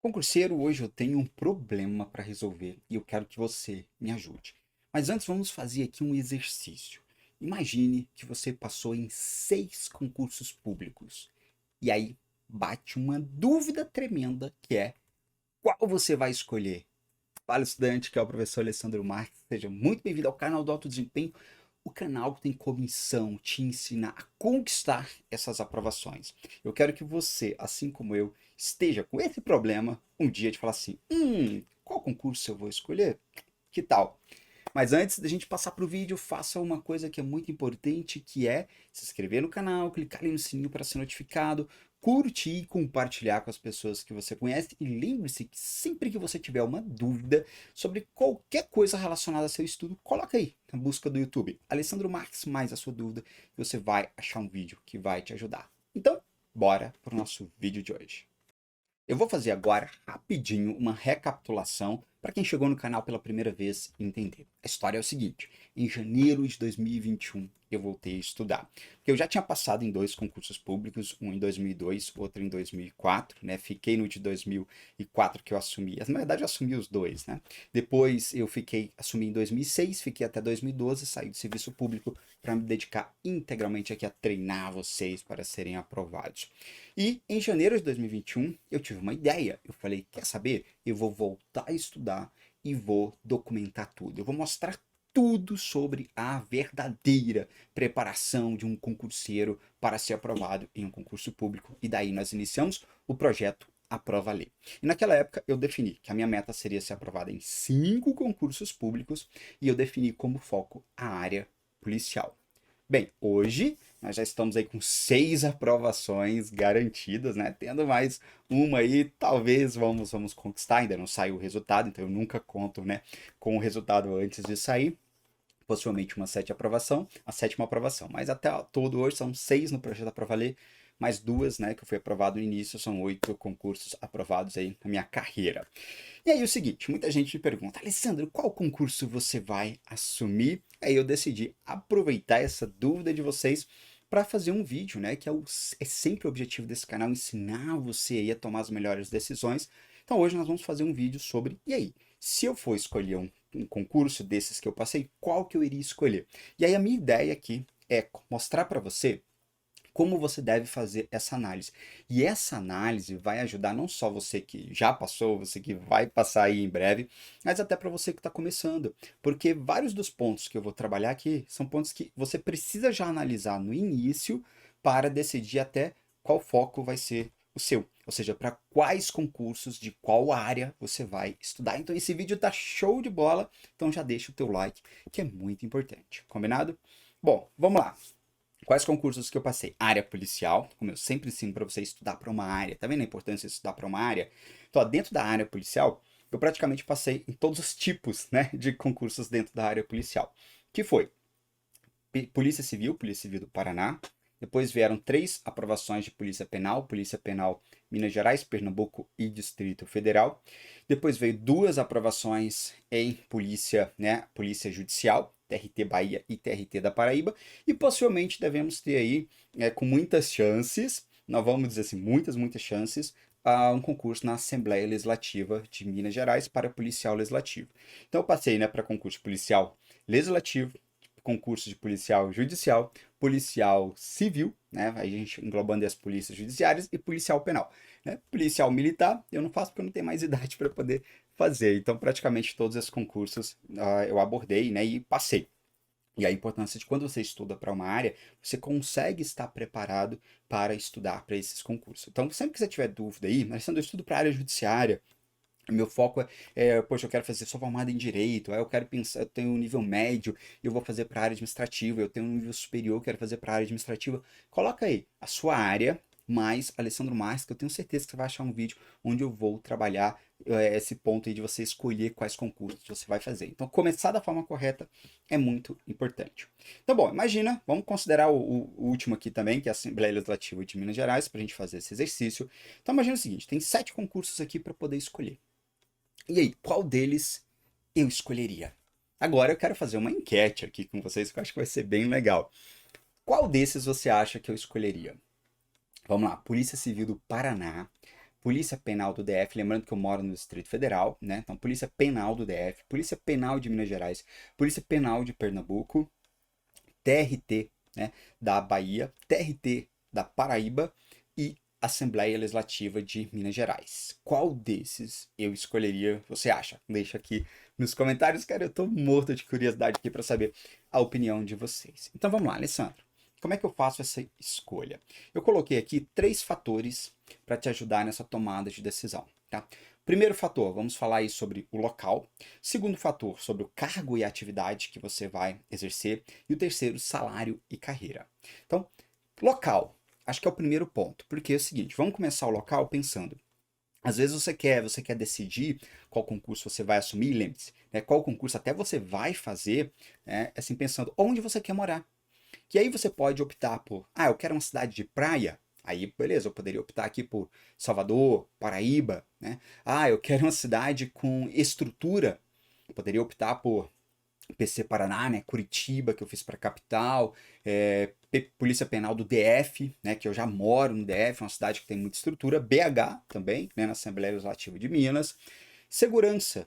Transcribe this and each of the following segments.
Concurseiro, hoje eu tenho um problema para resolver e eu quero que você me ajude. Mas antes vamos fazer aqui um exercício. Imagine que você passou em 6 concursos públicos e aí bate uma dúvida tremenda que é qual você vai escolher. Fala, estudante, que é o professor Alessandro Marques. Seja muito bem-vindo ao canal do Alto Desempenho, o canal que tem como missão te ensinar a conquistar essas aprovações. Eu quero que você, assim como eu, esteja com esse problema um dia de falar assim: qual concurso eu vou escolher? Que tal? Mas antes da gente passar para o vídeo, faça uma coisa que é muito importante, que é se inscrever no canal, clicar ali no sininho para ser notificado, curtir e compartilhar com as pessoas que você conhece. E lembre-se que sempre que você tiver uma dúvida sobre qualquer coisa relacionada ao seu estudo, coloca aí na busca do YouTube. Alessandro Marques mais a sua dúvida, e você vai achar um vídeo que vai te ajudar. Então, bora para o nosso vídeo de hoje. Eu vou fazer agora rapidinho uma recapitulação para quem chegou no canal pela primeira vez entender. A história é o seguinte: em janeiro de 2021 eu voltei a estudar. Porque eu já tinha passado em 2 concursos públicos, um em 2002, outro em 2004, né? Fiquei no de 2004 que eu assumi. Na verdade eu assumi os dois, né? Depois assumi em 2006, fiquei até 2012, saí do serviço público para me dedicar integralmente aqui a treinar vocês para serem aprovados. E em janeiro de 2021 eu tive uma ideia. Eu falei, quer saber? Eu vou voltar a estudar e vou documentar tudo. Eu vou mostrar tudo sobre a verdadeira preparação de um concurseiro para ser aprovado em um concurso público. E daí nós iniciamos o projeto A Prova Lê. E naquela época eu defini que a minha meta seria ser aprovada em 5 concursos públicos e eu defini como foco a área policial. Bem, hoje nós já estamos aí com 6 aprovações garantidas, né? Tendo mais uma aí, talvez vamos conquistar. Ainda não saiu o resultado, então eu nunca conto, né, com o resultado antes de sair. Possivelmente uma a sétima aprovação. Mas até todo hoje são 6 no projeto Aprovalê, mais 2, né, que eu fui aprovado no início, são 8 concursos aprovados aí na minha carreira. E aí o seguinte, muita gente me pergunta, Alessandro, qual concurso você vai assumir? Aí eu decidi aproveitar essa dúvida de vocês para fazer um vídeo, né, que é sempre o objetivo desse canal, ensinar você aí a tomar as melhores decisões. Então hoje nós vamos fazer um vídeo sobre, e aí, se eu for escolher um concurso desses que eu passei, qual que eu iria escolher? E aí a minha ideia aqui é mostrar para você como você deve fazer essa análise. E essa análise vai ajudar não só você que já passou, você que vai passar aí em breve, mas até para você que está começando. Porque vários dos pontos que eu vou trabalhar aqui são pontos que você precisa já analisar no início para decidir até qual foco vai ser o seu. Ou seja, para quais concursos de qual área você vai estudar. Então esse vídeo tá show de bola, então já deixa o teu like, que é muito importante. Combinado? Bom, vamos lá. Quais concursos que eu passei? Área policial, como eu sempre ensino para você estudar para uma área. Tá vendo a importância de estudar para uma área? Então, dentro da área policial, eu praticamente passei em todos os tipos, né, de concursos dentro da área policial. Que foi Polícia Civil do Paraná. Depois vieram 3 aprovações de Polícia Penal Minas Gerais, Pernambuco e Distrito Federal. Depois veio 2 aprovações em Polícia Judicial, TRT Bahia e TRT da Paraíba. E possivelmente devemos ter aí, com muitas chances, nós vamos dizer assim, muitas chances, um concurso na Assembleia Legislativa de Minas Gerais para policial legislativo. Então eu passei, né, para concurso policial legislativo, concurso de policial judicial, policial civil, né? A gente englobando as polícias judiciárias e policial penal, né? Policial militar, eu não faço porque eu não tenho mais idade para poder fazer. Então, praticamente todos esses concursos eu abordei, né? E passei. E a importância de quando você estuda para uma área, você consegue estar preparado para estudar para esses concursos. Então, sempre que você tiver dúvida aí, mas sendo eu estudo para a área judiciária, meu foco poxa, eu quero fazer, sou formado em direito, aí eu quero pensar, eu tenho um nível médio e eu vou fazer para a área administrativa, eu tenho um nível superior, eu quero fazer para a área administrativa. Coloca aí a sua área, mais Alessandro Marques, que eu tenho certeza que você vai achar um vídeo onde eu vou trabalhar esse ponto aí de você escolher quais concursos você vai fazer. Então, começar da forma correta é muito importante. Então, bom, imagina, vamos considerar o último aqui também, que é a Assembleia Legislativa de Minas Gerais, para a gente fazer esse exercício. Então, imagina o seguinte, tem 7 concursos aqui para poder escolher. E aí, qual deles eu escolheria? Agora eu quero fazer uma enquete aqui com vocês que eu acho que vai ser bem legal. Qual desses você acha que eu escolheria? Vamos lá, Polícia Civil do Paraná, Polícia Penal do DF, lembrando que eu moro no Distrito Federal, né? Então, Polícia Penal do DF, Polícia Penal de Minas Gerais, Polícia Penal de Pernambuco, TRT, né, da Bahia, TRT da Paraíba e Assembleia Legislativa de Minas Gerais. Qual desses eu escolheria, você acha? Deixa aqui nos comentários, cara, eu tô morto de curiosidade aqui para saber a opinião de vocês. Então vamos lá, Alessandro. Como é que eu faço essa escolha? Eu coloquei aqui 3 fatores para te ajudar nessa tomada de decisão, tá? Primeiro fator, vamos falar aí sobre o local. Segundo fator, sobre o cargo e atividade que você vai exercer. E o terceiro, salário e carreira. Então, local, acho que é o primeiro ponto. Porque é o seguinte, vamos começar o local pensando. Às vezes você quer decidir qual concurso você vai assumir, lembre-se, né, qual concurso até você vai fazer, né, assim pensando onde você quer morar. Que aí você pode optar por, eu quero uma cidade de praia. Aí, beleza, eu poderia optar aqui por Salvador, Paraíba, né? Eu quero uma cidade com estrutura. Eu poderia optar por PC Paraná, né? Curitiba, que eu fiz para capital, Polícia Penal do DF, né? Que eu já moro no DF, uma cidade que tem muita estrutura. BH também, né? Na Assembleia Legislativa de Minas. Segurança.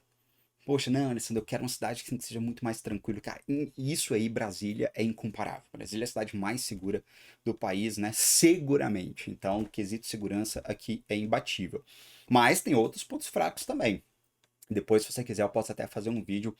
Poxa, não, Alessandro, eu quero uma cidade que seja muito mais tranquilo. Cara, isso aí, Brasília, é incomparável. Brasília é a cidade mais segura do país, né? Seguramente. Então, o quesito segurança aqui é imbatível. Mas tem outros pontos fracos também. Depois, se você quiser, eu posso até fazer um vídeo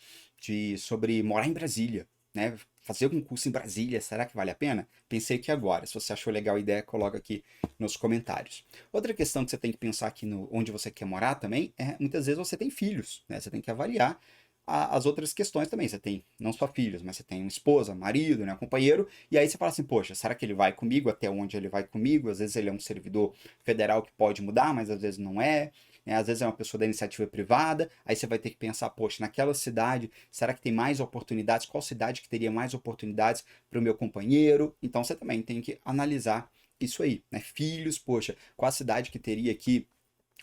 sobre morar em Brasília, né? Fazer um curso em Brasília, será que vale a pena? Pensei que agora. Se você achou legal a ideia, coloca aqui nos comentários. Outra questão que você tem que pensar aqui no onde você quer morar também é, muitas vezes você tem filhos, né? Você tem que avaliar as outras questões também. Você tem não só filhos, mas você tem uma esposa, marido, né, companheiro, e aí você fala assim, poxa, será que ele vai comigo até onde ele vai comigo? Às vezes ele é um servidor federal que pode mudar, mas às vezes não é, né? Às vezes é uma pessoa da iniciativa privada, aí você vai ter que pensar, poxa, naquela cidade, será que tem mais oportunidades? Qual cidade que teria mais oportunidades para o meu companheiro? Então você também tem que analisar isso aí, né? Filhos, poxa, qual a cidade que teria aqui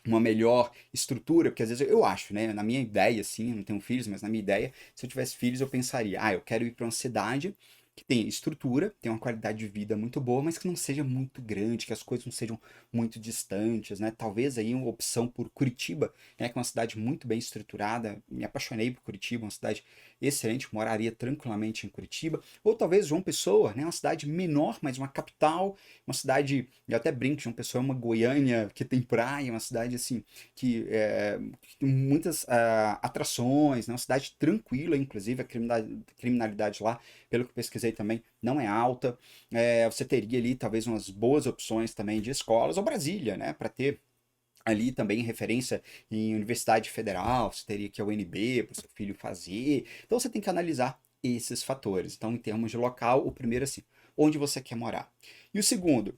uma melhor estrutura, porque às vezes eu acho, né, na minha ideia, assim, eu não tenho filhos, mas na minha ideia, se eu tivesse filhos, eu pensaria, eu quero ir para uma cidade que tenha estrutura, tenha uma qualidade de vida muito boa, mas que não seja muito grande, que as coisas não sejam muito distantes, né? Talvez aí uma opção por Curitiba, né, que é uma cidade muito bem estruturada, me apaixonei por Curitiba, uma cidade excelente, moraria tranquilamente em Curitiba, ou talvez João Pessoa, né, uma cidade menor, mas uma capital, uma cidade, eu até brinco, João Pessoa é uma Goiânia que tem praia, uma cidade assim que tem muitas atrações, né? Uma cidade tranquila, inclusive a criminalidade lá, pelo que eu pesquisei também, não é alta. Você teria ali talvez umas boas opções também de escolas, ou Brasília, né? Para ter ali também referência em Universidade Federal, você teria que a UNB para o seu filho fazer. Então você tem que analisar esses fatores. Então, em termos de local, o primeiro assim, onde você quer morar. E o segundo,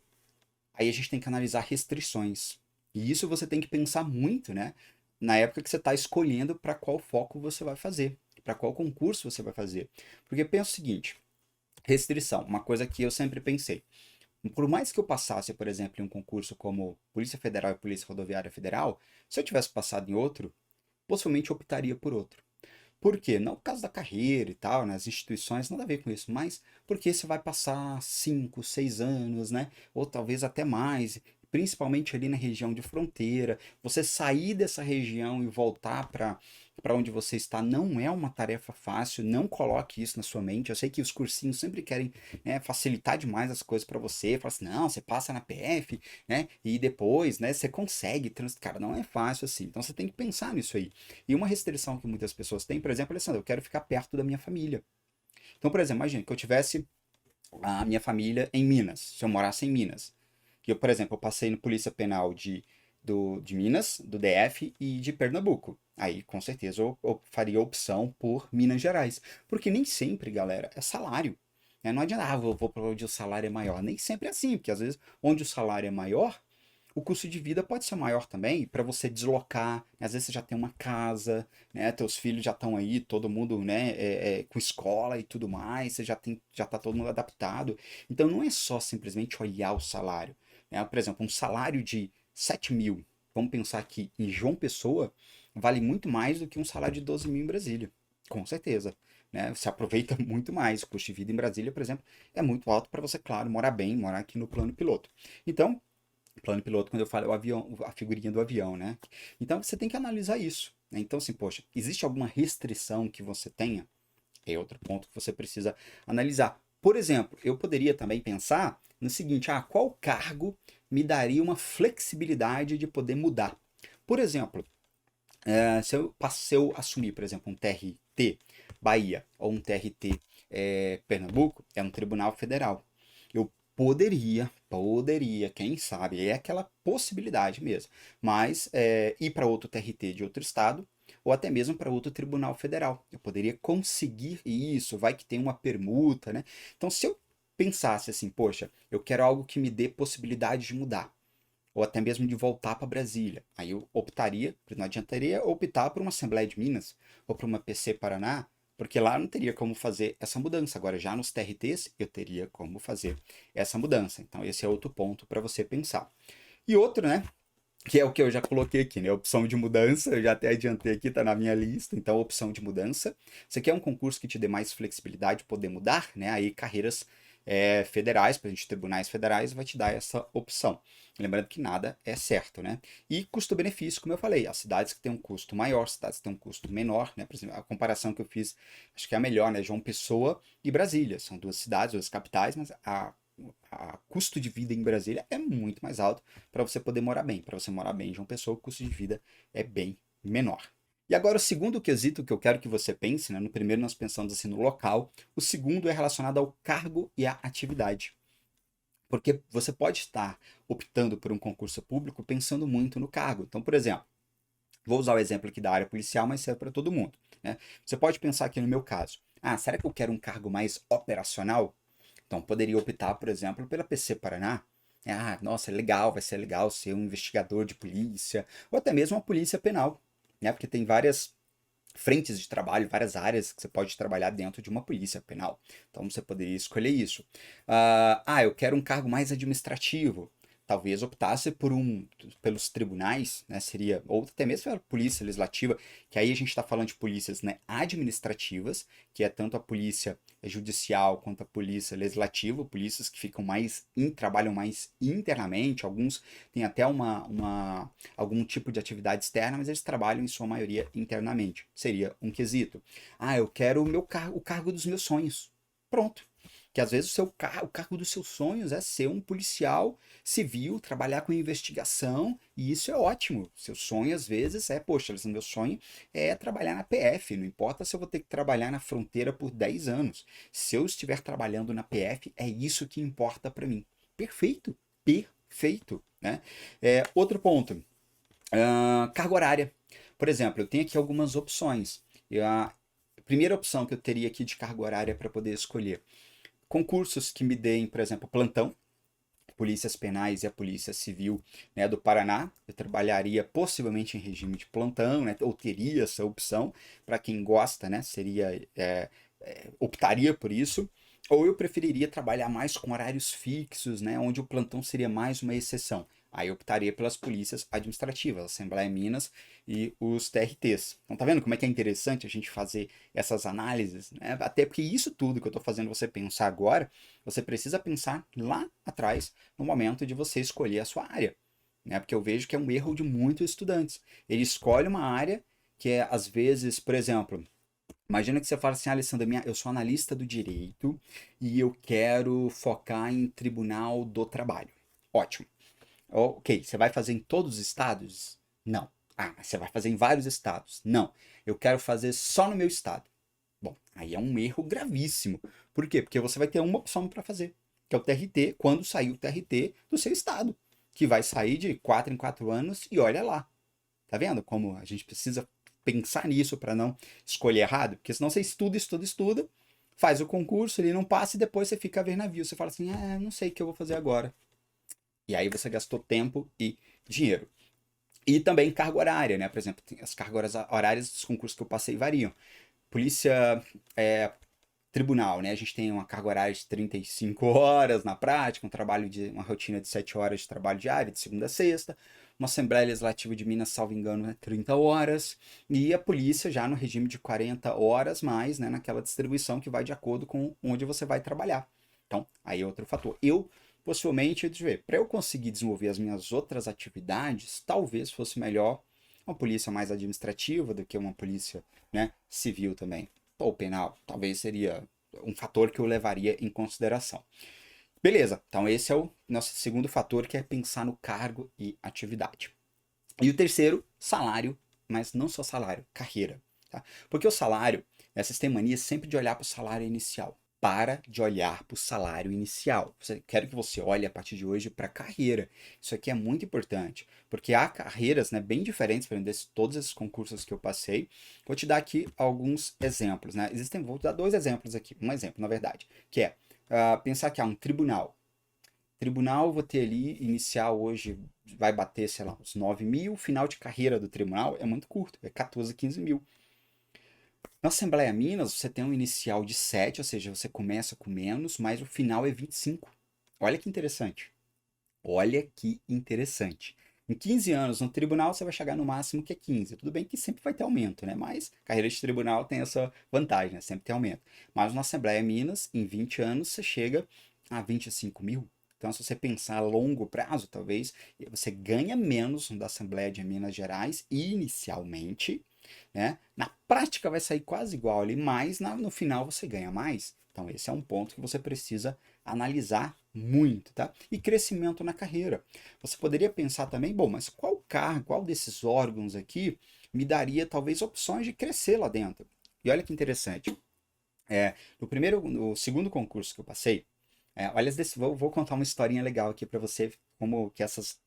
aí a gente tem que analisar restrições. E isso você tem que pensar muito, né? Na época que você está escolhendo para qual foco você vai fazer, para qual concurso você vai fazer. Porque pensa o seguinte: restrição, uma coisa que eu sempre pensei. Por mais que eu passasse, por exemplo, em um concurso como Polícia Federal e Polícia Rodoviária Federal, se eu tivesse passado em outro, possivelmente eu optaria por outro. Por quê? Não por causa da carreira e tal, nas instituições, nada a ver com isso, mas porque você vai passar 5, 6 anos, né? Ou talvez até mais, principalmente ali na região de fronteira. Você sair dessa região e voltar para onde você está não é uma tarefa fácil, não coloque isso na sua mente. Eu sei que os cursinhos sempre querem, né, facilitar demais as coisas para você. Fala assim, não, você passa na PF, né? E depois, né, você consegue. Cara, não é fácil assim. Então você tem que pensar nisso aí. E uma restrição que muitas pessoas têm, por exemplo, Alessandro, eu quero ficar perto da minha família. Então, por exemplo, imagina que eu tivesse a minha família em Minas, se eu morasse em Minas. Que eu, por exemplo, eu passei no Polícia Penal de Minas, do DF e de Pernambuco. Aí, com certeza, eu faria opção por Minas Gerais. Porque nem sempre, galera, é salário. Né? Não adianta, vou para onde o salário é maior. Nem sempre é assim, porque às vezes, onde o salário é maior, o custo de vida pode ser maior também para você deslocar. Às vezes você já tem uma casa, né? Teus filhos já estão aí, todo mundo, né? Com escola e tudo mais. Você já tá todo mundo adaptado. Então não é só simplesmente olhar o salário, né? Por exemplo, um salário de 7 mil. Vamos pensar que em João Pessoa vale muito mais do que um salário de 12 mil em Brasília. Com certeza. Né? Você aproveita muito mais. O custo de vida em Brasília, por exemplo, é muito alto para você, claro, morar bem, morar aqui no plano piloto. Então, Plano piloto, quando eu falo é o avião, a figurinha do avião, né? Então você tem que analisar isso, né? Então, assim, poxa, existe alguma restrição que você tenha? É outro ponto que você precisa analisar. Por exemplo, eu poderia também pensar no seguinte: qual cargo me daria uma flexibilidade de poder mudar? Por exemplo, se eu assumir, por exemplo, um TRT Bahia ou um TRT Pernambuco, é um tribunal federal. Eu poderia, quem sabe, é aquela possibilidade mesmo, mas ir para outro TRT de outro estado ou até mesmo para outro tribunal federal. Eu poderia conseguir isso, vai que tem uma permuta, né? Então, se eu pensasse assim, poxa, eu quero algo que me dê possibilidade de mudar ou até mesmo de voltar para Brasília. Aí eu optaria, não adiantaria optar por uma Assembleia de Minas ou por uma PC Paraná, porque lá não teria como fazer essa mudança. Agora, já nos TRTs, eu teria como fazer essa mudança. Então, esse é outro ponto para você pensar. E outro, né? Que é o que eu já coloquei aqui, né? Opção de mudança, eu já até adiantei aqui, tá na minha lista. Então, opção de mudança. Você quer um concurso que te dê mais flexibilidade, poder mudar, né? Aí, carreiras federais, para a gente, tribunais federais, vai te dar essa opção. Lembrando que nada é certo, né? E custo-benefício, como eu falei, as cidades que têm um custo maior, cidades que têm um custo menor, né? Por exemplo, a comparação que eu fiz, acho que é a melhor, né? João Pessoa e Brasília. São duas cidades, duas capitais, mas a custo de vida em Brasília é muito mais alto para você poder morar bem. Para você morar bem em João Pessoa, o custo de vida é bem menor. E agora, o segundo quesito que eu quero que você pense, né? No primeiro nós pensamos assim no local, o segundo é relacionado ao cargo e à atividade. Porque você pode estar optando por um concurso público pensando muito no cargo. Então, por exemplo, vou usar o exemplo aqui da área policial, mas serve para todo mundo, né? Você pode pensar aqui no meu caso: será que eu quero um cargo mais operacional? Então, poderia optar, por exemplo, pela PC Paraná. Nossa, é legal, vai ser legal ser um investigador de polícia, ou até mesmo uma polícia penal, né? Porque tem várias frentes de trabalho, várias áreas que você pode trabalhar dentro de uma polícia penal. Então você poderia escolher isso. Eu quero um cargo mais administrativo. Talvez optasse pelos tribunais, né? Seria, ou até mesmo pela polícia legislativa, que aí a gente está falando de polícias, né, administrativas, que é tanto a polícia judicial quanto a polícia legislativa, polícias que ficam trabalham mais internamente, alguns têm até algum tipo de atividade externa, mas eles trabalham em sua maioria internamente. Seria um quesito. Eu quero o cargo dos meus sonhos. Pronto. Que às vezes o cargo dos seus sonhos é ser um policial civil, trabalhar com investigação, e isso é ótimo. Seu sonho, às vezes, poxa, meu sonho é trabalhar na PF, não importa se eu vou ter que trabalhar na fronteira por 10 anos. Se eu estiver trabalhando na PF, é isso que importa para mim. Perfeito, perfeito, né? Outro ponto, carga horária. Por exemplo, eu tenho aqui algumas opções. A primeira opção que eu teria aqui de carga horária para poder escolher: concursos que me deem, por exemplo, plantão, polícias penais e a polícia civil, né, do Paraná. Eu trabalharia possivelmente em regime de plantão, né, ou teria essa opção. Para quem gosta, né, optaria por isso. Ou eu preferiria trabalhar mais com horários fixos, né, onde o plantão seria mais uma exceção. Aí eu optaria pelas polícias administrativas, Assembleia Minas e os TRTs. Então tá vendo como é que é interessante a gente fazer essas análises, né? Até porque isso tudo que eu estou fazendo você pensar agora, você precisa pensar lá atrás, no momento de você escolher a sua área, né? Porque eu vejo que é um erro de muitos estudantes. Ele escolhe uma área que é, às vezes, por exemplo, imagina que você fala assim: Alessandra, eu sou analista do direito e eu quero focar em tribunal do trabalho. Ótimo. Ok, você vai fazer em todos os estados? Não. Mas você vai fazer em vários estados? Não. Eu quero fazer só no meu estado. Bom, aí é um erro gravíssimo. Por quê? Porque você vai ter uma opção para fazer, que é o TRT, quando sair o TRT do seu estado, que vai sair de 4 em 4 anos, e olha lá. Tá vendo como a gente precisa pensar nisso para não escolher errado? Porque senão você estuda, faz o concurso, ele não passa e depois você fica a ver navio. Você fala assim: não sei o que eu vou fazer agora. E aí você gastou tempo e dinheiro. E também carga horária, né? Por exemplo, as cargas horárias dos concursos que eu passei variam. Polícia tribunal, né? A gente tem uma carga horária de 35 horas na prática, uma rotina de 7 horas de trabalho diário, de segunda a sexta. Uma Assembleia Legislativa de Minas, salvo engano, é 30 horas. E a polícia já no regime de 40 horas mais, né? Naquela distribuição que vai de acordo com onde você vai trabalhar. Então, aí é outro fator. Eu possivelmente, deixa eu ver, para eu conseguir desenvolver as minhas outras atividades, talvez fosse melhor uma polícia mais administrativa do que uma polícia, né, civil também, ou penal. Talvez seria um fator que eu levaria em consideração. Beleza, então esse é o nosso segundo fator, que é pensar no cargo e atividade. E o terceiro, salário, mas não só salário, carreira. Tá? Porque o salário, vocês têm mania sempre de olhar para o salário inicial. Para de olhar para o salário inicial. Quero que você olhe a partir de hoje para a carreira. Isso aqui é muito importante, porque há carreiras, né, bem diferentes para todos esses concursos que eu passei. Vou te dar aqui alguns exemplos. Né? Vou te dar dois exemplos aqui. Um exemplo, na verdade, que é pensar que há um tribunal. Tribunal, vou ter ali, inicial hoje vai bater, sei lá, uns 9 mil. Final de carreira do tribunal é muito curto, é 14, 15 mil. Na Assembleia Minas, você tem um inicial de 7, ou seja, você começa com menos, mas o final é 25. Olha que interessante. Olha que interessante. Em 15 anos no tribunal, você vai chegar no máximo que é 15. Tudo bem que sempre vai ter aumento, né? Mas carreira de tribunal tem essa vantagem, né? Sempre tem aumento. Mas na Assembleia Minas, em 20 anos, você chega a 25 mil. Então, se você pensar a longo prazo, talvez você ganha menos da Assembleia de Minas Gerais inicialmente, né? Na prática vai sair quase igual ali, mas no final você ganha mais. Então, esse é um ponto que você precisa analisar muito, tá? E crescimento na carreira. Você poderia pensar também, bom, mas qual cargo, qual desses órgãos aqui me daria talvez opções de crescer lá dentro? E olha que interessante. No segundo concurso que eu passei, olha, vou contar uma historinha legal aqui para você, como que essas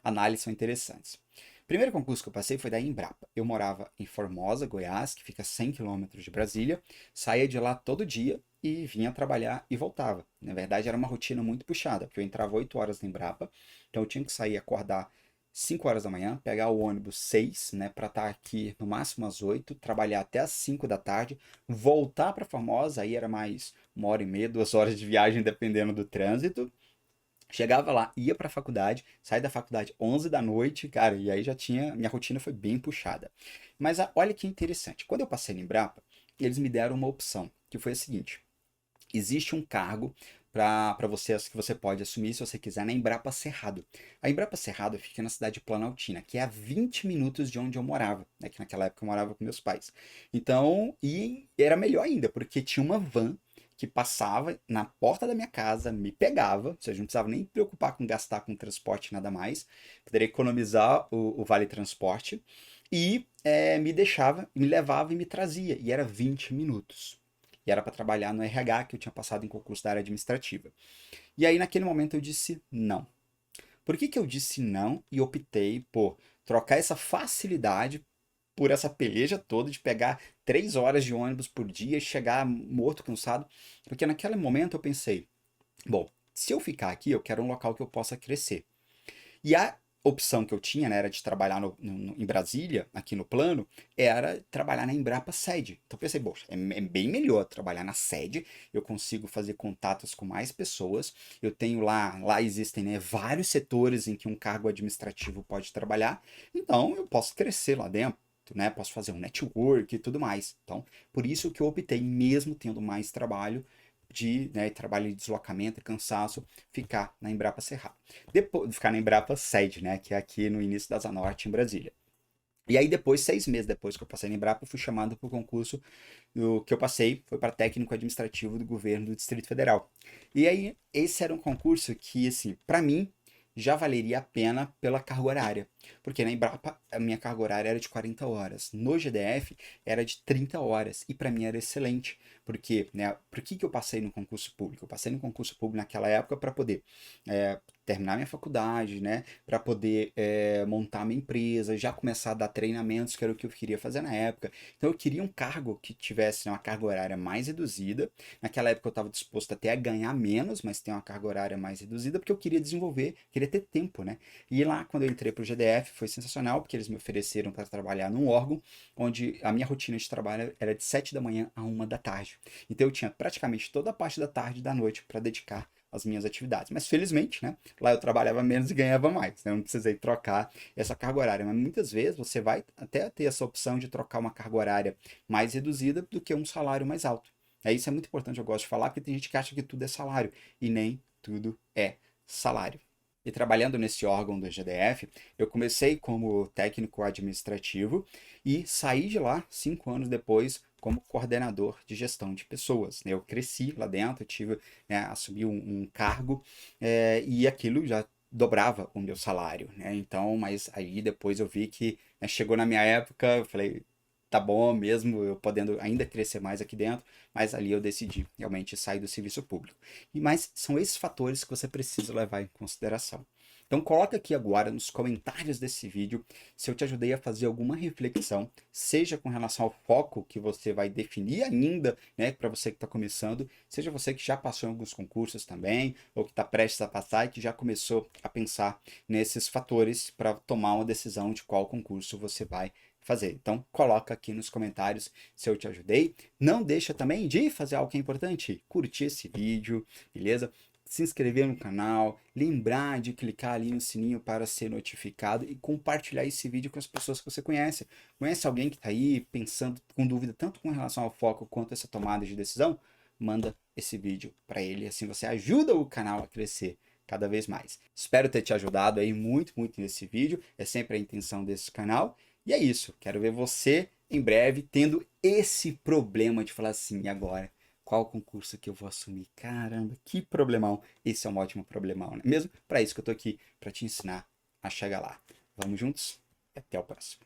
análises são interessantes. O primeiro concurso que eu passei foi da Embrapa. Eu morava em Formosa, Goiás, que fica a 100 quilômetros de Brasília, saía de lá todo dia e vinha trabalhar e voltava. Na verdade, era uma rotina muito puxada, porque eu entrava 8 horas na Embrapa, então eu tinha que sair, acordar 5 horas da manhã, pegar o ônibus 6, né, para estar aqui no máximo às 8, trabalhar até às 5 da tarde, voltar para Formosa, aí era mais 1 hora e meia, 2 horas de viagem, dependendo do trânsito. Chegava lá, ia para a faculdade, saí da faculdade 11 da noite, cara, e aí já tinha, minha rotina foi bem puxada. Mas olha que interessante, quando eu passei no Embrapa, eles me deram uma opção, que foi a seguinte: existe um cargo para você que você pode assumir se você quiser na Embrapa Cerrado. A Embrapa Cerrado fica na cidade de Planaltina, que é a 20 minutos de onde eu morava, né? Que naquela época eu morava com meus pais. Então, e era melhor ainda, porque tinha uma van que passava na porta da minha casa, me pegava, ou seja, não precisava nem preocupar com gastar com transporte nada mais, poderia economizar o vale transporte, e me deixava, me levava e me trazia, e era 20 minutos. E era para trabalhar no RH, que eu tinha passado em concurso da área administrativa. E aí, naquele momento, eu disse não. Por que que eu disse não e optei por trocar essa facilidade por essa peleja toda de pegar 3 horas de ônibus por dia e chegar morto, cansado? Porque naquele momento eu pensei, bom, se eu ficar aqui, eu quero um local que eu possa crescer. E a opção que eu tinha, né, era de trabalhar em Brasília, aqui no plano, era trabalhar na Embrapa sede. Então eu pensei, poxa, é bem melhor trabalhar na sede, eu consigo fazer contatos com mais pessoas, eu tenho lá existem, né, vários setores em que um cargo administrativo pode trabalhar, então eu posso crescer lá dentro. Né, posso fazer um network e tudo mais. Então, por isso que eu optei, mesmo tendo mais trabalho, né, trabalho de deslocamento e cansaço, ficar na Embrapa Cerrado. Depois, ficar na Embrapa Sede, né, que é aqui no início da Asa Norte, em Brasília. E aí depois, 6 meses depois que eu passei na Embrapa, eu fui chamado para o concurso que eu passei, foi para técnico administrativo do governo do Distrito Federal. E aí, esse era um concurso que, assim, para mim, já valeria a pena pela carga horária. Porque na Embrapa, a minha carga horária era de 40 horas. No GDF, era de 30 horas. E para mim era excelente. Porque, né, por que eu passei no concurso público? Eu passei no concurso público naquela época para poder terminar minha faculdade, né? Para poder montar minha empresa, já começar a dar treinamentos, que era o que eu queria fazer na época. Então eu queria um cargo que tivesse, né, uma carga horária mais reduzida. Naquela época eu estava disposto até a ganhar menos, mas ter uma carga horária mais reduzida, porque eu queria desenvolver, queria ter tempo, né? E lá, quando eu entrei para o GDF, foi sensacional, porque eles me ofereceram para trabalhar num órgão onde a minha rotina de trabalho era de 7 da manhã a 1 da tarde. Então eu tinha praticamente toda a parte da tarde e da noite para dedicar às minhas atividades. Mas felizmente, né, lá eu trabalhava menos e ganhava mais. Né? Eu não precisei trocar essa carga horária. Mas muitas vezes você vai até ter essa opção de trocar uma carga horária mais reduzida do que um salário mais alto. Isso é muito importante, eu gosto de falar, porque tem gente que acha que tudo é salário e nem tudo é salário. E trabalhando nesse órgão do GDF, eu comecei como técnico administrativo e saí de lá 5 anos depois como coordenador de gestão de pessoas, né? Eu cresci lá dentro, tive, né, assumi um cargo e aquilo já dobrava o meu salário, né? Então, mas aí depois eu vi que, né, chegou na minha época, eu falei, tá bom mesmo, eu podendo ainda crescer mais aqui dentro, mas ali eu decidi realmente sair do serviço público. Mas são esses fatores que você precisa levar em consideração. Então coloca aqui agora nos comentários desse vídeo se eu te ajudei a fazer alguma reflexão, seja com relação ao foco que você vai definir ainda, né, para você que está começando, seja você que já passou em alguns concursos também, ou que está prestes a passar e que já começou a pensar nesses fatores para tomar uma decisão de qual concurso você vai fazer. Então coloca aqui nos comentários se eu te ajudei. Não deixa também de fazer algo que é importante, curtir esse vídeo, beleza? Se inscrever no canal, lembrar de clicar ali no sininho para ser notificado e compartilhar esse vídeo com as pessoas que você conhece. Conhece alguém que está aí pensando, com dúvida, tanto com relação ao foco quanto a essa tomada de decisão? Manda esse vídeo para ele, assim você ajuda o canal a crescer cada vez mais. Espero ter te ajudado aí muito, muito nesse vídeo. É sempre a intenção desse canal. E é isso. Quero ver você em breve tendo esse problema de falar assim, e agora? Qual concurso que eu vou assumir? Caramba, que problemão. Esse é um ótimo problemão, né? Mesmo para isso que eu tô aqui, para te ensinar a chegar lá. Vamos juntos? Até o próximo.